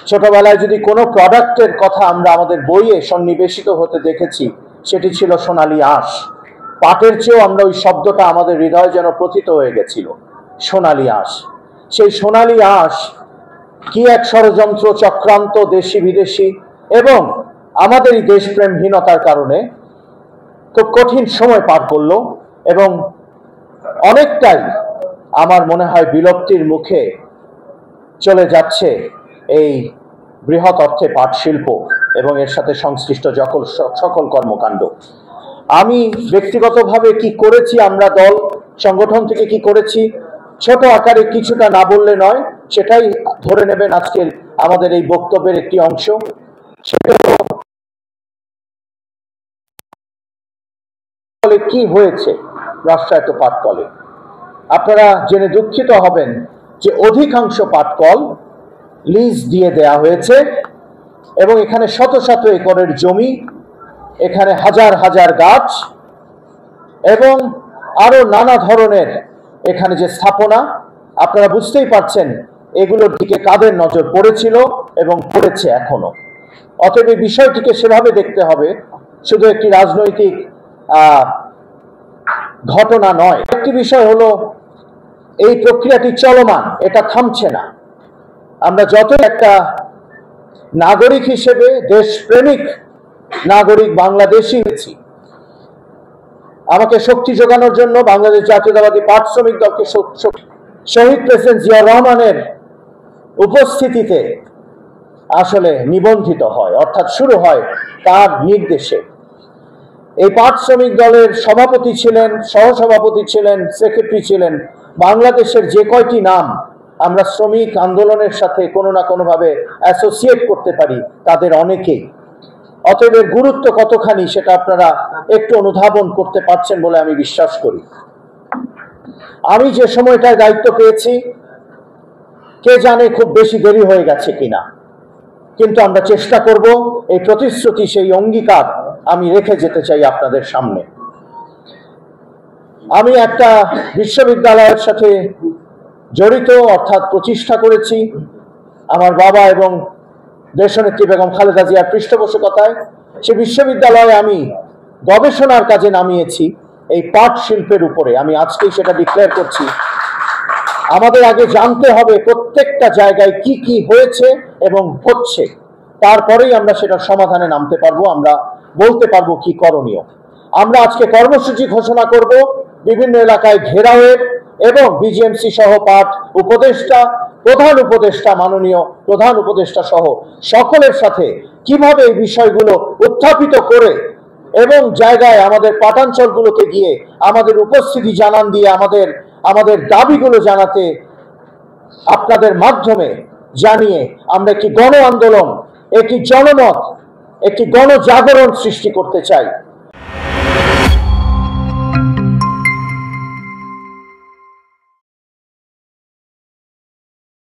ছোটবেলায় যদি কোনো প্রোডাক্টের কথা আমরা আমাদের বইয়ে সন্নিবেশিত হতে দেখেছি, সেটি ছিল সোনালী আঁশ। পাটের চেয়েও আমরা ওই শব্দটা আমাদের হৃদয়ে যেন প্রথিত হয়ে গেছিল, সোনালী আঁশ। সেই সোনালী আঁশ কি এক ষড়যন্ত্র চক্রান্ত, দেশি বিদেশি এবং আমাদের এই দেশপ্রেমহীনতার কারণে খুব কঠিন সময় পার করলো এবং অনেকটাই আমার মনে হয় বিলুপ্তির মুখে চলে যাচ্ছে এই বৃহৎ অর্থে পাট শিল্প এবং এর সাথে সংশ্লিষ্ট সকল কর্মকাণ্ড। আমি ব্যক্তিগতভাবে কি করেছি, আমরা দল সংগঠন থেকে কি করেছি, ছোট আকারে কিছুটা না বললে নয়, সেটাই ধরে নেবেন আজকের আমাদের এই বক্তব্যের একটি অংশ। কি হয়েছে রাষ্ট্রায়ত্ত পাটকলে? আপনারা জেনে দুঃখিত হবেন যে অধিকাংশ পাটকল লিজ দিয়ে দেয়া হয়েছে এবং এখানে শত শত একরের জমি, এখানে হাজার হাজার গাছ এবং আরো নানা ধরনের এখানে যে স্থাপনা, আপনারা বুঝতেই পারছেন এগুলোর দিকে কাদের নজর পড়েছিল এবং পড়েছে এখনো। অতএব এই বিষয়টিকে সেভাবে দেখতে হবে, শুধু একটি রাজনৈতিক ঘটনা নয়। একটি বিষয় হলো এই প্রক্রিয়াটি চলমান, এটা থামছে না। আমরা যত একটা নাগরিক হিসেবে, দেশপ্রেমিক নাগরিক বাংলাদেশি হয়েছি, আমাকে শক্তি যোগানোর জন্য বাংলাদেশ জাতীয়তাবাদী পাট শ্রমিক দলকে শহীদ প্রেসিডেন্ট জিয়া রহমানের উপস্থিতিতে আসলে নিবন্ধিত হয়, অর্থাৎ শুরু হয় তার নির্দেশে। এই পাট শ্রমিক দলের সভাপতি ছিলেন, সহসভাপতি ছিলেন, সেক্রেটারি ছিলেন বাংলাদেশের যে কয়টি নাম আমরা শ্রমিক আন্দোলনের সাথে কোনো না কোনোভাবে অ্যাসোসিয়েট করতে পারি, তাদের অনেকেই। অতএব এর গুরুত্ব কতখানি সেটা আপনারা একটু অনুধাবন করতে পারছেন বলে আমি বিশ্বাস করি। আমি যে সময়টায় দায়িত্ব পেয়েছি, কে জানে খুব বেশি দেরি হয়ে গেছে কিনা, কিন্তু আমরা চেষ্টা করব এই প্রতিশ্রুতি, সেই অঙ্গীকার আমি রেখে যেতে চাই আপনাদের সামনে। আমি একটা বিশ্ববিদ্যালয়ের সাথে জড়িত, অর্থাৎ প্রতিষ্ঠা করেছি আমার বাবা এবং দেশনেত্রী বেগম খালেদা জিয়ার পৃষ্ঠপোষকতায়। সে বিশ্ববিদ্যালয়ে আমি গবেষণার কাজে নামিয়েছি এই পাট শিল্পের উপরে। আমি আজকেই সেটা ডিক্লেয়ার করছি। আমাদের আগে জানতে হবে প্রত্যেকটা জায়গায় কি কি হয়েছে এবং হচ্ছে, তারপরেই আমরা সেটা সমাধানে নামতে পারবো, আমরা বলতে পারবো কি করণীয়। আমরা আজকে কর্মসূচি ঘোষণা করব বিভিন্ন এলাকায় ঘেরাওয়ের এবং বিজিএমসি সহ পাট উপদেষ্টা, প্রধান উপদেষ্টা, মাননীয় প্রধান উপদেষ্টা সহ সকলের সাথে কিভাবে এই বিষয়গুলো উত্থাপিত করে এবং জায়গায় আমাদের পাটাঞ্চলগুলোকে গিয়ে আমাদের উপস্থিতি জানান দিয়ে আমাদের দাবিগুলো জানাতে আপনাদের মাধ্যমে জানিয়ে আমরা একটি গণ আন্দোলন, একটি জনমত, একটি গণজাগরণ সৃষ্টি করতে চাই।